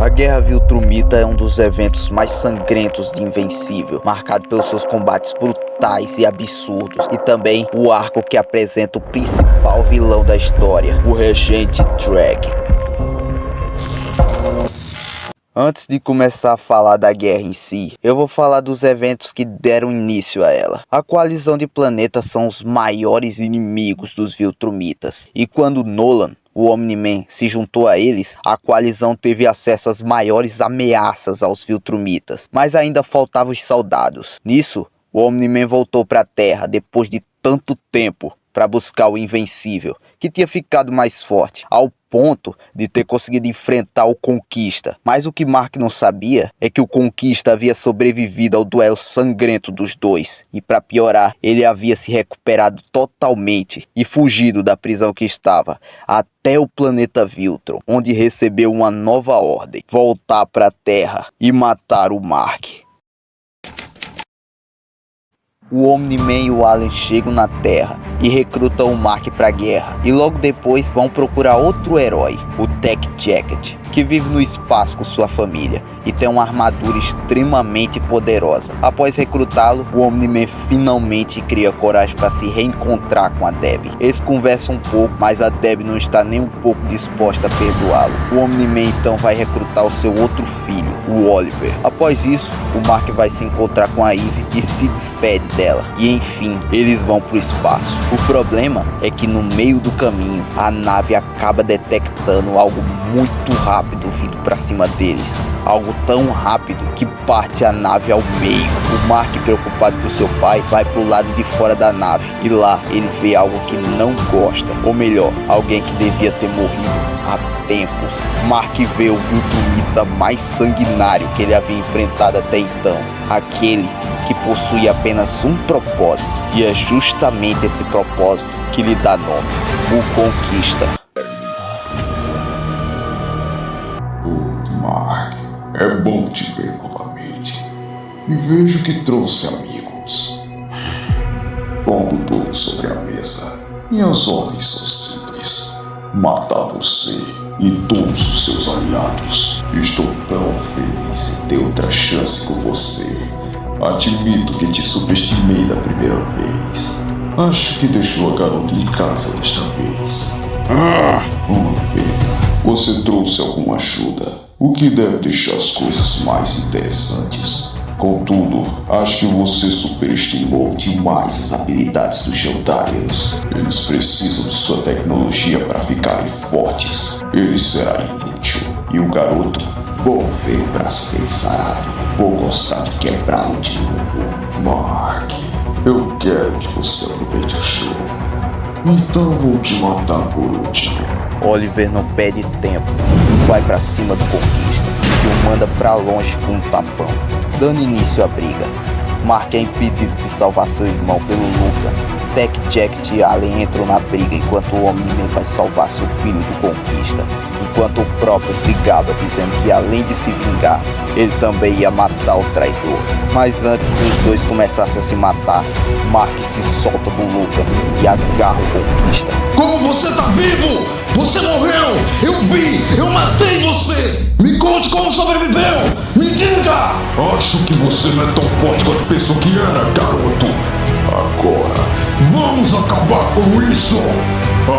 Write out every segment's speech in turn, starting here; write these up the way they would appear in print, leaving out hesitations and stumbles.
A Guerra Viltrumita é um dos eventos mais sangrentos de Invencível, marcado pelos seus combates brutais e absurdos, e também o arco que apresenta o principal vilão da história, o Regente Drag. Antes de começar a falar da guerra em si, eu vou falar dos eventos que deram início a ela. A coalizão de planetas são os maiores inimigos dos Viltrumitas, e quando Nolan, o Omni-Man, se juntou a eles, a coalizão teve acesso às maiores ameaças aos Viltrumitas, mas ainda faltavam os soldados. Nisso, o Omni-Man voltou para a Terra depois de tanto tempo para buscar o Invencível, que tinha ficado mais forte, ao ponto de ter conseguido enfrentar o Conquista. Mas o que Mark não sabia é que o Conquista havia sobrevivido ao duelo sangrento dos dois, e para piorar, ele havia se recuperado totalmente e fugido da prisão que estava, até o planeta Viltrum, onde recebeu uma nova ordem: voltar para a Terra e matar o Mark. O Omni-Man e o Allen chegam na Terra e recrutam o Mark para a guerra, e logo depois vão procurar outro herói, o Tech Jacket, que vive no espaço com sua família e tem uma armadura extremamente poderosa. Após recrutá-lo, o Omni-Man finalmente cria coragem para se reencontrar com a Debbie. Eles conversam um pouco, mas a Debbie não está nem um pouco disposta a perdoá-lo. O Omni-Man então vai recrutar o seu outro filho, o Oliver. Após isso, o Mark vai se encontrar com a Eve e se despede dela, e enfim, eles vão para o espaço. O problema é que no meio do caminho, a nave acaba detectando algo muito rápido vindo para cima deles. Algo tão rápido que parte a nave ao meio. O Mark, preocupado com seu pai, vai pro lado de fora da nave, e lá ele vê algo que não gosta, ou melhor, alguém que devia ter morrido há tempos. Mark vê o Viltrumita mais sanguinário que ele havia enfrentado até então, aquele que possui apenas um propósito, e é justamente esse propósito que lhe dá nome: o Conquista. Mark, é bom te ver novamente, e vejo que trouxe amigos. Pondo tudo sobre a mesa, minhas ordens são simples: matar você e todos os seus aliados. Estou tão feliz em ter outra chance com você. Admito que te subestimei da primeira vez. Acho que deixou a garota em casa desta vez. Uma pena. Você trouxe alguma ajuda, o que deve deixar as coisas mais interessantes. Contudo, acho que você superestimou demais as habilidades dos Eldarians. Eles precisam de sua tecnologia para ficarem fortes. Ele será inútil. E o garoto? Bom ver o braço dele sarado. Vou gostar de quebrá-lo de novo. Mark, eu quero que você aproveite o show. Então vou te matar por último. Oliver não perde tempo e vai pra cima do Conquista, que o manda pra longe com um tapão, dando início à briga. Mark é impedido de salvar seu irmão pelo Luca. Tech Jacket e Allen entram na briga enquanto o Omni-Man vai salvar seu filho do Conquista, enquanto o próprio se gaba dizendo que, além de se vingar, ele também ia matar o traidor. Mas antes que os dois começassem a se matar, Mark se solta do Luca e agarra o Conquista. Como você tá vivo? Você morreu! Eu vi! Eu matei você! Me conte como sobreviveu! Me diga! Acho que você não é tão forte quanto pensou que era, garoto. Agora, vamos acabar com isso!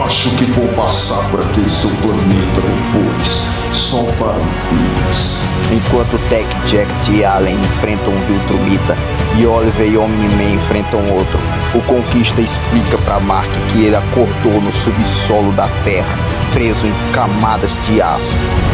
Acho que vou passar por aquele seu planeta depois, só para um bis. Enquanto Tech Jacket e Allen enfrentam um Viltrumita e Oliver e Omni-Man enfrentam outro, o Conquista explica para Mark que ele acordou no subsolo da Terra, preso em camadas de aço.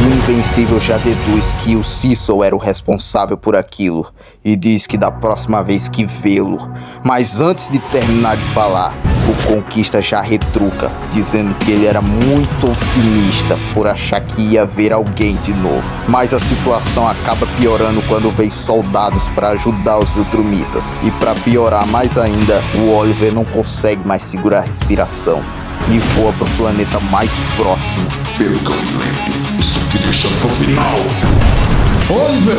O Invencível já deduz que o Cecil era o responsável por aquilo e diz que da próxima vez que vê-lo. Mas antes de terminar de falar, o Conquista já retruca, dizendo que ele era muito otimista por achar que ia ver alguém de novo. Mas a situação acaba piorando quando vem soldados para ajudar os Viltrumitas. E para piorar mais ainda, o Oliver não consegue mais segurar a respiração e voa para o planeta mais próximo. Pelo que eu me lembro, estou te deixando pro final. Oliver!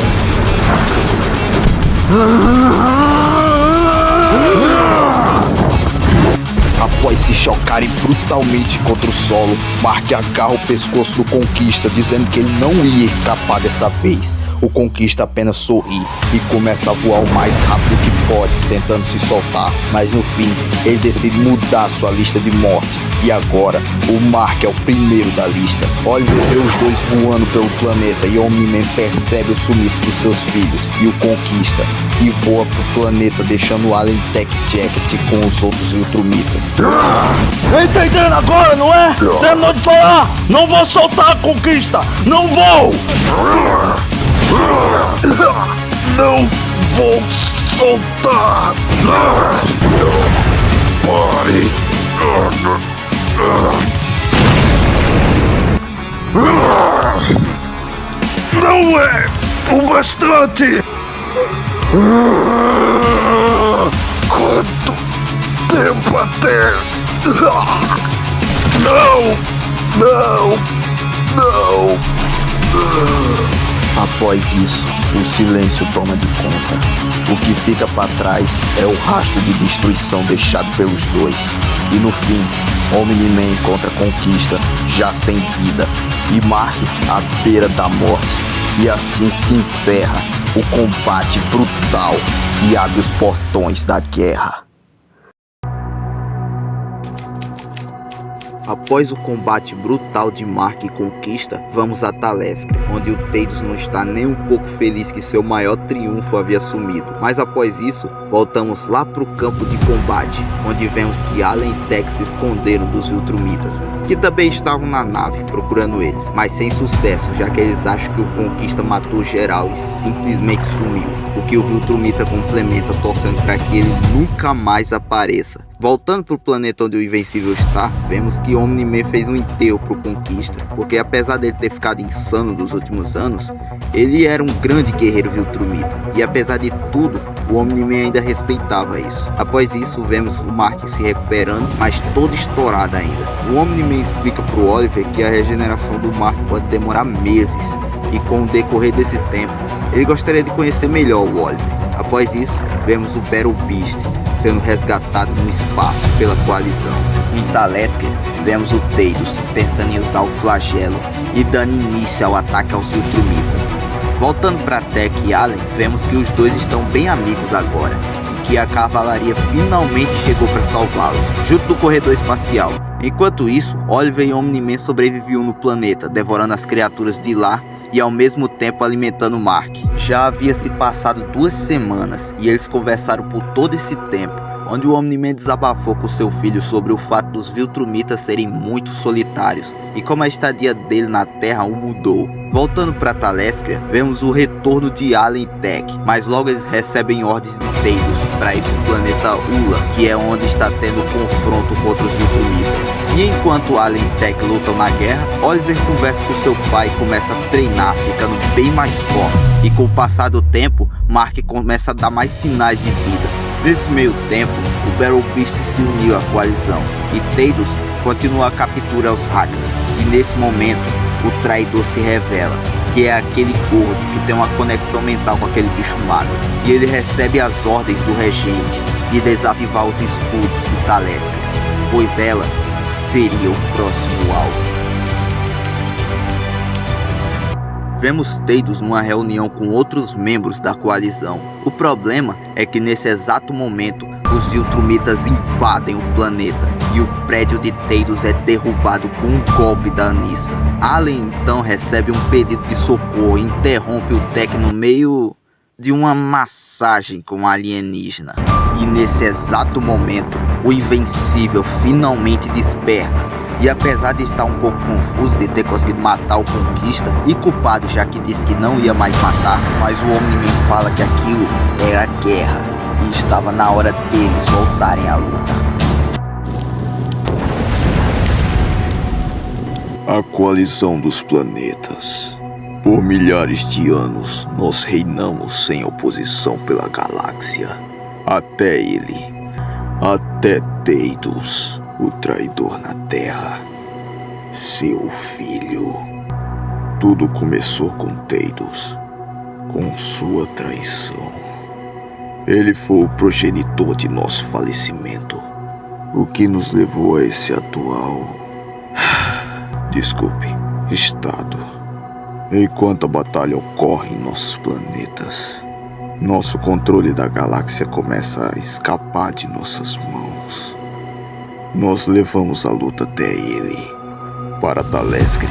Após se chocarem brutalmente contra o solo, Mark agarra o pescoço do Conquista, dizendo que ele não ia escapar dessa vez. O Conquista apenas sorri e começa a voar o mais rápido que pode, tentando se soltar, mas no fim, ele decide mudar sua lista de morte. E agora, o Mark é o primeiro da lista. Oliver vê os dois voando pelo planeta e Omni-Man percebe o sumiço dos seus filhos e o Conquista, e voa pro planeta, deixando o Alien Tech Jacket com os outros Viltrumitas. Entendendo agora, não é? Terminou de falar! Não vou soltar a Conquista! Não vou! Não vou soltar! Pare! Não é o bastante! Quanto tempo até? Não! Após isso, o silêncio toma de conta. O que fica para trás é o rastro de destruição deixado pelos dois. E no fim, Omni-Man encontra a Conquista já sem vida e Mark à beira da morte. E assim se encerra o combate brutal que abre os portões da guerra. Após o combate brutal de Mark e Conquista, vamos a Talisker, onde o Tails não está nem um pouco feliz que seu maior triunfo havia sumido. Mas após isso, voltamos lá para o campo de combate, onde vemos que Alien e Tech se esconderam dos Viltrumitas, que também estavam na nave procurando eles, mas sem sucesso, já que eles acham que o Conquista matou geral e simplesmente sumiu, o que o Viltrumita complementa torcendo para que ele nunca mais apareça. Voltando para o planeta onde o Invencível está, vemos que Omni-Man fez um enterro para o Conquista, porque apesar dele ter ficado insano nos últimos anos, ele era um grande guerreiro Viltrumita, e apesar de tudo, o Omni-Man ainda respeitava isso. Após isso, vemos o Mark se recuperando, mas todo estourado ainda. O Omni-Man explica para o Oliver que a regeneração do Mark pode demorar meses, e com o decorrer desse tempo, ele gostaria de conhecer melhor o Oliver. Após isso, vemos o Battle Beast sendo resgatado no espaço pela coalizão. Em Talisker, vemos o Tails pensando em usar o flagelo e dando início ao ataque aos Viltrumitas. Voltando para Tech e Alien, vemos que os dois estão bem amigos agora e que a cavalaria finalmente chegou para salvá-los, junto do corredor espacial. Enquanto isso, Oliver e Omni-Man sobreviviam no planeta, devorando as criaturas de lá e ao mesmo tempo alimentando Mark. Já havia se passado 2 semanas e eles conversaram por todo esse tempo, onde o Omni-Man desabafou com seu filho sobre o fato dos Viltrumitas serem muito solitários e como a estadia dele na Terra o mudou. Voltando para Talisker, vemos o retorno de Alien e Tech, mas logo eles recebem ordens de Tails para ir para o planeta Ula, que é onde está tendo confronto contra os Viltrumitas. E enquanto Alien e Tech lutam na guerra, Oliver conversa com seu pai e começa a treinar, ficando bem mais forte. E com o passar do tempo, Mark começa a dar mais sinais de vida. Nesse meio tempo, o Battle Beast se uniu à coalizão e Tails continua a captura aos Rachnas. E nesse momento, o traidor se revela, que é aquele gordo que tem uma conexão mental com aquele bicho magro. E ele recebe as ordens do regente de desativar os escudos de Talisker, pois ela seria o próximo alvo. Vemos Tails numa reunião com outros membros da coalizão. O problema é que nesse exato momento, os Viltrumitas invadem o planeta e o prédio de Tails é derrubado com um golpe da Anissa. Alien então recebe um pedido de socorro e interrompe o Tech no meio de uma massagem com a alienígena. E nesse exato momento, o Invencível finalmente desperta. E apesar de estar um pouco confuso de ter conseguido matar o Conquista e culpado já que disse que não ia mais matar, mas o Omni-Man fala que aquilo era guerra e estava na hora deles voltarem à luta. A coalizão dos planetas. Por milhares de anos, nós reinamos sem oposição pela galáxia. Até ele. Até Tails, o traidor na Terra. Seu filho. Tudo começou com Tails, com sua traição. Ele foi o progenitor de nosso falecimento. O que nos levou a esse atual... Desculpe, estado. Enquanto a batalha ocorre em nossos planetas, nosso controle da galáxia começa a escapar de nossas mãos. Nós levamos a luta até ele, para Talescria,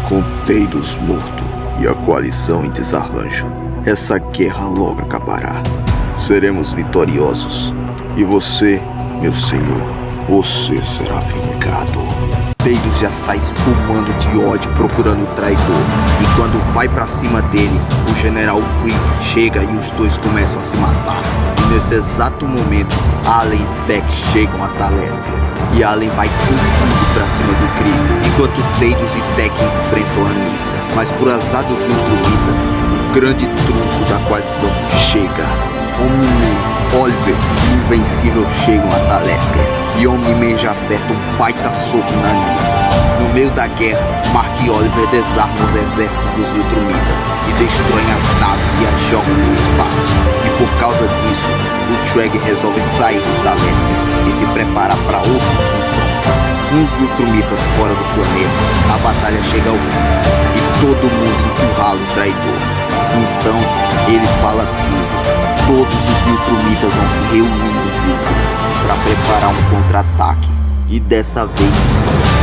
com Teidos morto e a coalizão em desarranjo. Essa guerra logo acabará. Seremos vitoriosos. E você, meu senhor, você será vingado. Teidos já sai espumando de ódio procurando o traidor. E quando vai pra cima dele, o General Krieg chega e os dois começam a se matar. E nesse exato momento, Allen e Tech chegam a Talescria. E Allen vai com tudo pra cima do Krieg, enquanto Teidos e Tech enfrentam a Nyssa. Mas por azar dos Viltrumitas, o grande trunfo da coalizão chega. Omni-Man, Oliver e Invencível chegam a Talescria. E Omni-Man já acerta um baita soco na Nyssa. No meio da guerra, Mark e Oliver desarmam os exércitos dos Viltrumitas e destroem as naves e as jogam no espaço. E por causa disso, o Treg resolve sair de Talescria e se preparar para outro confronto. Com os Viltrumitas fora do planeta, a batalha chega ao fim e todo mundo encurrala o traidor. Então, ele fala tudo. Todos os Viltrumitas vão se reunir no Viltrum para preparar um contra-ataque. E dessa vez,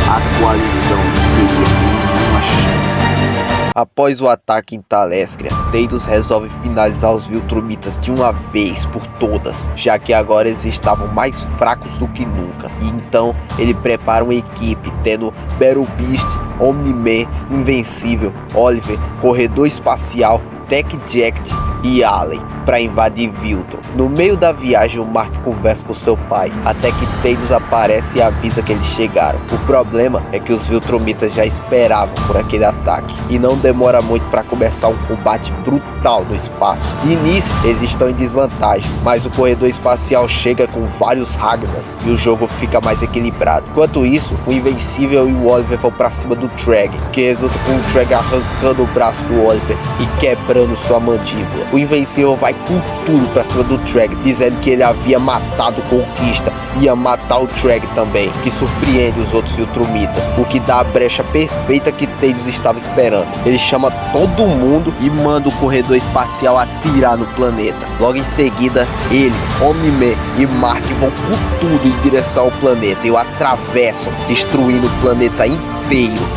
a coalizão não teria nenhuma chance. Após o ataque em Talescria, Teidos resolve finalizar os Viltrumitas de uma vez por todas, já que agora eles estavam mais fracos do que nunca. E então ele prepara uma equipe, tendo Battle Beast, Omni-Man, Invencível, Oliver, Corredor Espacial, Tech Jacket e Allen para invadir Viltrum. No meio da viagem, o Mark conversa com seu pai, até que Teidos aparece e avisa que eles chegaram. O problema é que os Viltrumitas já esperavam por aquele ataque, e não demora muito para começar um combate brutal no espaço. E nisso, eles estão em desvantagem, mas o corredor espacial chega com vários Ragnas e o jogo fica mais equilibrado. Enquanto isso, o Invencível e o Oliver vão para cima do Treg, que resulta com o Treg arrancando o braço do Oliver e quebrando sua mandíbula. O Invencível vai com tudo pra cima do Treg, dizendo que ele havia matado o Conquista e ia matar o Treg também, que surpreende os outros Viltrumitas, o que dá a brecha perfeita que Teidos estava esperando. Ele chama todo mundo e manda o corredor espacial atirar no planeta. Logo em seguida, ele, Omni-Man e Mark vão com tudo em direção ao planeta e o atravessam, destruindo o planeta inteiro.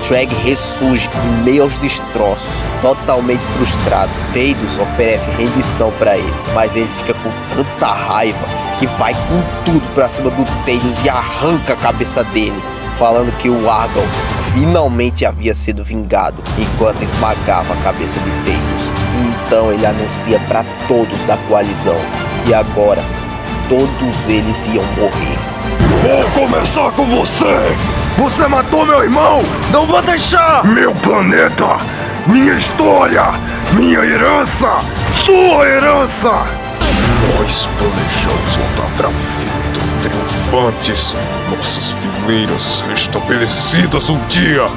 Treg ressurge em meio aos destroços, totalmente frustrado. Teidos oferece rendição para ele, mas ele fica com tanta raiva que vai com tudo pra cima do Teidos e arranca a cabeça dele, falando que o Argal finalmente havia sido vingado, enquanto esmagava a cabeça de Teidos. Então ele anuncia para todos da coalizão que agora todos eles iam morrer. Vou começar com você! Você matou meu irmão! Não vou deixar! Meu planeta! Minha história! Minha herança! Sua herança! Nós planejamos voltar pra vida, triunfantes, nossas fileiras restabelecidas um dia.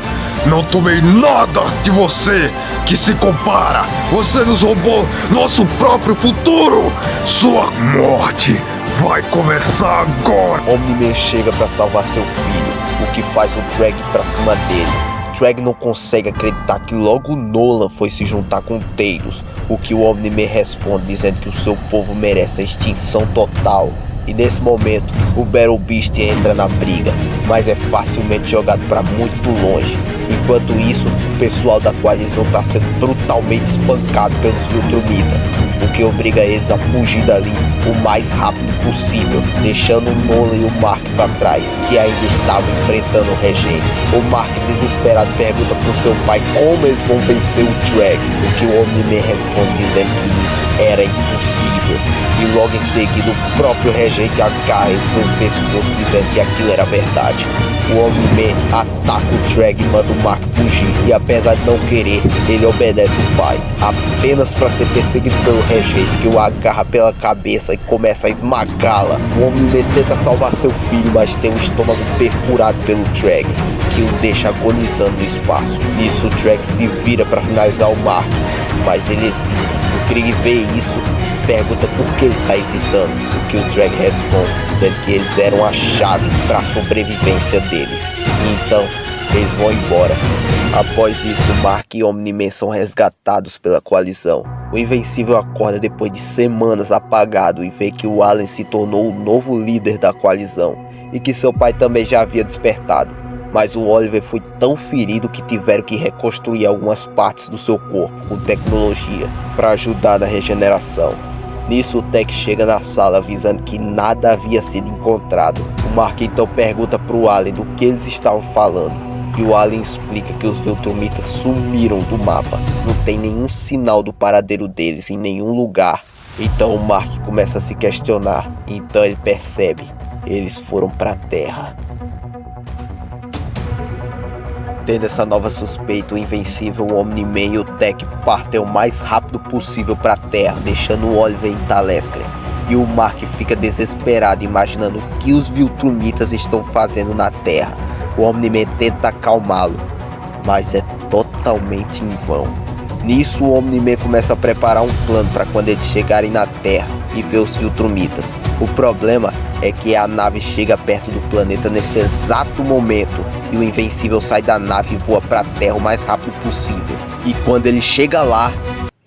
Não tomei nada de você que se compara. Você nos roubou nosso próprio futuro. Sua morte vai começar agora. Omni-Man chega para salvar seu filho, o que faz o Treg pra cima dele. Treg não consegue acreditar que logo Nolan foi se juntar com Teidos, o que o Omni-Man responde dizendo que o seu povo merece a extinção total. E nesse momento, o Battle Beast entra na briga, mas é facilmente jogado para muito longe. Enquanto isso, o pessoal da coalizão está sendo brutalmente espancado pelos Viltrumitas, o que obriga eles a fugir dali o mais rápido possível, deixando o Nolan e o Mark para trás, que ainda estavam enfrentando o Regente. O Mark, desesperado, pergunta pro seu pai como eles vão vencer o Treg, o que o Omni-Man responde dizendo que isso era impossível. E logo em seguida o próprio Regente agarra eles pelo pescoço dizendo que aquilo era verdade. O Omni-Man ataca o Treg e manda o Mark fugir, e apesar de não querer, ele obedece o pai, apenas para ser perseguido pelo Regente, que o agarra pela cabeça e começa a esmagá-la. O Omni-Man tenta salvar seu filho, mas tem o estômago perfurado pelo Treg, que o deixa agonizando no espaço. Nisso o Treg se vira para finalizar o Mark, mas ele hesita. O Krieg vê isso pergunta por que ele está hesitando, o que o Drag responde, dizendo que eles eram a chave para a sobrevivência deles. E então, eles vão embora. Após isso, Mark e Omni-Man são resgatados pela coalizão. O Invencível acorda depois de semanas apagado e vê que o Allen se tornou o novo líder da coalizão e que seu pai também já havia despertado. Mas o Oliver foi tão ferido que tiveram que reconstruir algumas partes do seu corpo com tecnologia para ajudar na regeneração. Nisso, o Tech chega na sala avisando que nada havia sido encontrado. O Mark então pergunta para o Allen do que eles estavam falando. E o Alien explica que os Viltrumitas sumiram do mapa. Não tem nenhum sinal do paradeiro deles em nenhum lugar. Então o Mark começa a se questionar. Então ele percebe, eles foram para a Terra. Tendo essa nova suspeita, o Invencível, o Omni-Man e o Tech partem o mais rápido possível para a Terra, deixando o Oliver em Talescria. E o Mark fica desesperado, imaginando o que os Viltrumitas estão fazendo na Terra. O Omni-Man tenta acalmá-lo, mas é totalmente em vão. Nisso, o Omni-Man começa a preparar um plano para quando eles chegarem na Terra e ver os Viltrumitas. O problema é que a nave chega perto do planeta nesse exato momento e o Invencível sai da nave e voa para a Terra o mais rápido possível. E quando ele chega lá,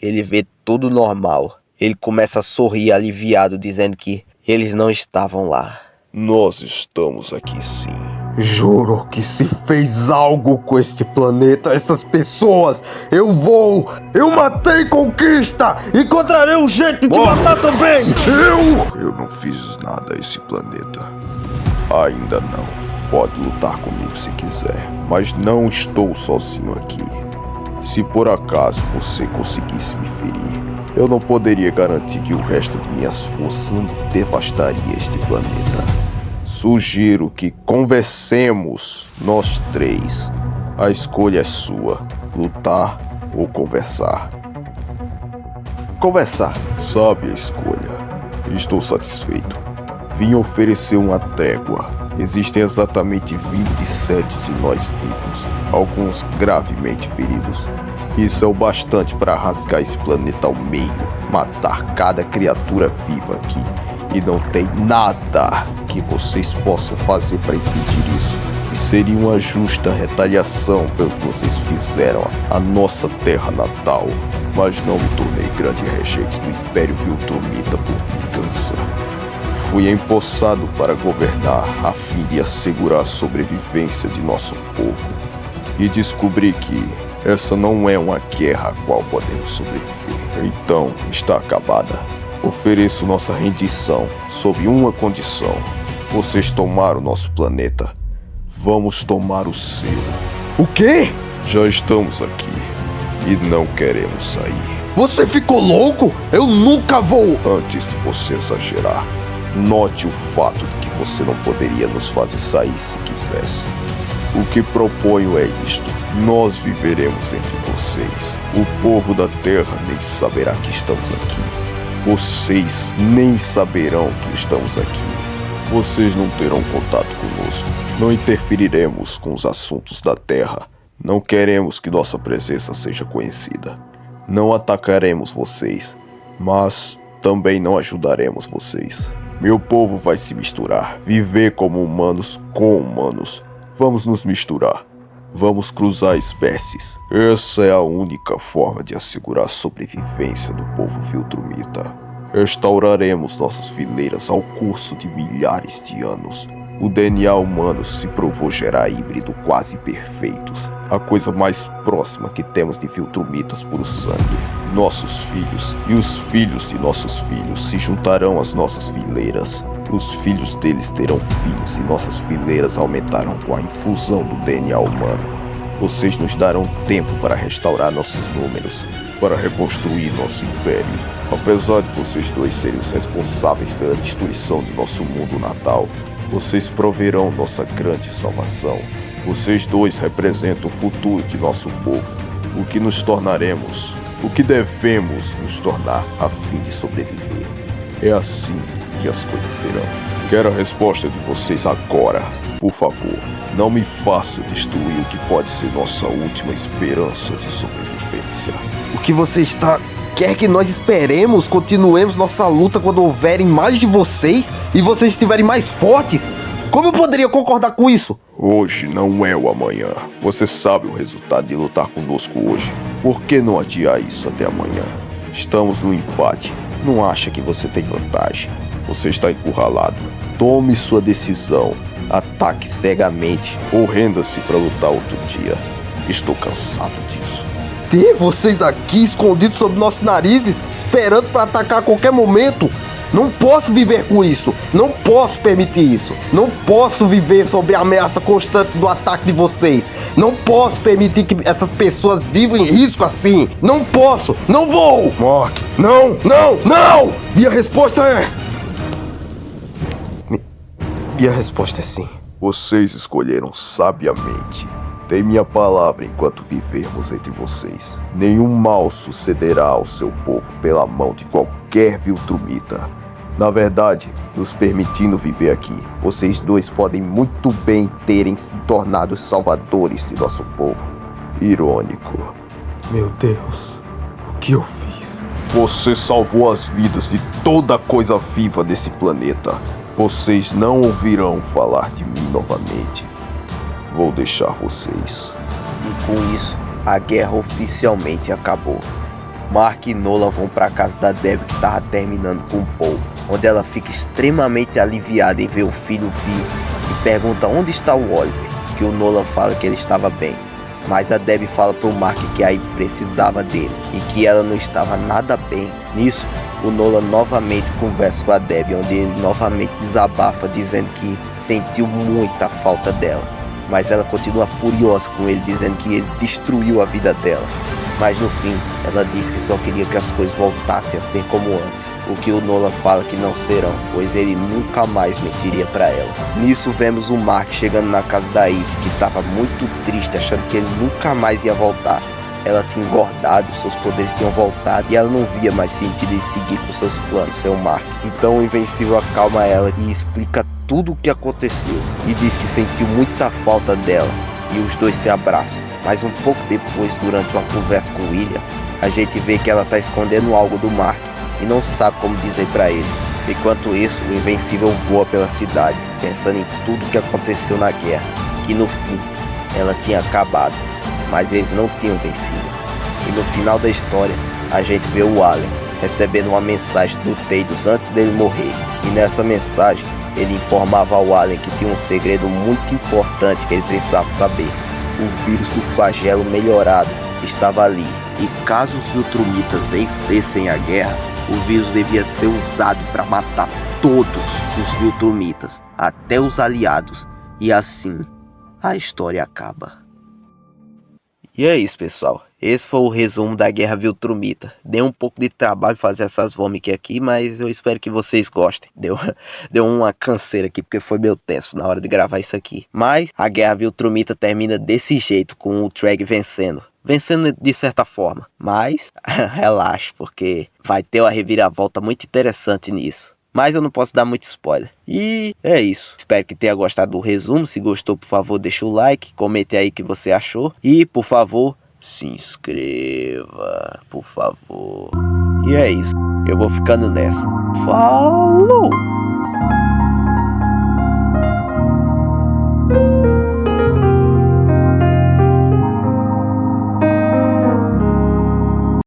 ele vê tudo normal. Ele começa a sorrir aliviado, dizendo que eles não estavam lá. Nós estamos aqui sim. Juro que se fez algo com este planeta, essas pessoas, eu matei Conquista, encontrarei um jeito de te matar também. Eu não fiz nada a esse planeta. Ainda não. Pode lutar comigo se quiser, mas não estou sozinho aqui. Se por acaso você conseguisse me ferir, eu não poderia garantir que o resto de minhas forças não devastaria este planeta. Sugiro que conversemos, nós três. A escolha é sua, lutar ou conversar. Conversar. Sabe a escolha. Estou satisfeito. Vim oferecer uma trégua. Existem exatamente 27 de nós vivos, alguns gravemente feridos. Isso é o bastante para rasgar esse planeta ao meio, matar cada criatura viva aqui. E não tem nada que vocês possam fazer para impedir isso. E seria uma justa retaliação pelo que vocês fizeram à nossa terra natal. Mas não me tornei grande regente do Império Viltrumita por vingança. Fui empossado para governar a fim de assegurar a sobrevivência de nosso povo. E descobri que essa não é uma guerra a qual podemos sobreviver. Então, está acabada. Ofereço nossa rendição sob uma condição. Vocês tomaram nosso planeta. Vamos tomar o seu. O quê? Já estamos aqui e não queremos sair. Você ficou louco? Eu nunca vou. Antes de você exagerar, note o fato de que você não poderia nos fazer sair se quisesse. O que proponho é isto. Nós viveremos entre vocês. O povo da Terra nem saberá que estamos aqui. Vocês nem saberão que estamos aqui. Vocês não terão contato conosco. Não interferiremos com os assuntos da Terra. Não queremos que nossa presença seja conhecida. Não atacaremos vocês, mas também não ajudaremos vocês. Meu povo vai se misturar, viver como humanos com humanos. Vamos nos misturar. Vamos cruzar espécies. Essa é a única forma de assegurar a sobrevivência do povo Viltrumita. Restauraremos nossas fileiras ao curso de milhares de anos. O DNA humano se provou gerar híbrido quase perfeitos. A coisa mais próxima que temos de Viltrumitas por sangue. Nossos filhos e os filhos de nossos filhos se juntarão às nossas fileiras. Os filhos deles terão filhos e nossas fileiras aumentarão com a infusão do DNA humano. Vocês nos darão tempo para restaurar nossos números, para reconstruir nosso império. Apesar de vocês dois serem os responsáveis pela destruição de nosso mundo natal, vocês proverão nossa grande salvação. Vocês dois representam o futuro de nosso povo, o que nos tornaremos, o que devemos nos tornar a fim de sobreviver. É assim que as coisas serão. Quero a resposta de vocês agora. Por favor, não me faça destruir o que pode ser nossa última esperança de sobrevivência. O que você está quer que nós esperemos, continuemos nossa luta quando houverem mais de vocês e vocês estiverem mais fortes? Como eu poderia concordar com isso? Hoje não é o amanhã. Você sabe o resultado de lutar conosco hoje. Por que não adiar isso até amanhã? Estamos no empate. Não acha que você tem vantagem. Você está encurralado. Tome sua decisão. Ataque cegamente ou renda-se para lutar outro dia. Estou cansado disso. Ter vocês aqui escondidos sob nossos narizes, esperando para atacar a qualquer momento? Não posso viver com isso. Não posso permitir isso. Não posso viver sob a ameaça constante do ataque de vocês. Não posso permitir que essas pessoas vivam em risco assim. Não posso. Não vou. Mark, não, não, não! Minha resposta é... Minha resposta é sim. Vocês escolheram sabiamente. Tem minha palavra enquanto vivermos entre vocês. Nenhum mal sucederá ao seu povo pela mão de qualquer Viltrumita. Na verdade, nos permitindo viver aqui, vocês dois podem muito bem terem se tornado salvadores de nosso povo. Irônico. Meu Deus, o que eu fiz? Você salvou as vidas de toda coisa viva desse planeta. Vocês não ouvirão falar de mim novamente. Vou deixar vocês. E com isso, a guerra oficialmente acabou. Mark e Nolan vão para casa da Debbie, que estava terminando com o Paul, onde ela fica extremamente aliviada em ver o filho vivo e pergunta onde está o Oliver, que o Nolan fala que ele estava bem. Mas a Debbie fala pro Mark que a Eve precisava dele e que ela não estava nada bem. Nisso, o Nolan novamente conversa com a Debbie, onde ele novamente desabafa dizendo que sentiu muita falta dela. Mas ela continua furiosa com ele, dizendo que ele destruiu a vida dela. Mas no fim, ela diz que só queria que as coisas voltassem a ser como antes. O que o Nolan fala que não serão, pois ele nunca mais mentiria para ela. Nisso vemos o Mark chegando na casa da Eve, que estava muito triste, achando que ele nunca mais ia voltar. Ela tinha engordado, seus poderes tinham voltado e ela não via mais sentido em seguir com seus planos, seu Mark. Então o Invencível acalma ela e explica tudo o que aconteceu e diz que sentiu muita falta dela, e os dois se abraçam. Mas um pouco depois, durante uma conversa com William, a gente vê que ela está escondendo algo do Mark e não sabe como dizer para ele. Enquanto isso, o Invencível voa pela cidade, pensando em tudo o que aconteceu na guerra, que no fim ela tinha acabado, mas eles não tinham vencido. E no final da história, a gente vê o Allen recebendo uma mensagem do Tados antes dele morrer, e nessa mensagem ele informava ao Allen que tinha um segredo muito importante que ele precisava saber. O vírus do flagelo melhorado estava ali, e caso os Viltrumitas vencessem a guerra, o vírus devia ser usado para matar todos os Viltrumitas, até os aliados, e assim a história acaba. E é isso, pessoal. Esse foi o resumo da Guerra Viltrumita. Deu um pouco de trabalho fazer essas vômicas aqui, mas eu espero que vocês gostem. Deu uma canseira aqui, porque foi meio tenso na hora de gravar isso aqui. Mas a Guerra Viltrumita termina desse jeito, com o Treg vencendo. Vencendo de certa forma. Mas relaxa, porque vai ter uma reviravolta muito interessante nisso. Mas eu não posso dar muito spoiler. E é isso. Espero que tenha gostado do resumo. Se gostou, por favor, deixa o like. Comente aí o que você achou. E, por favor, se inscreva. Por favor. E é isso. Eu vou ficando nessa. Falou!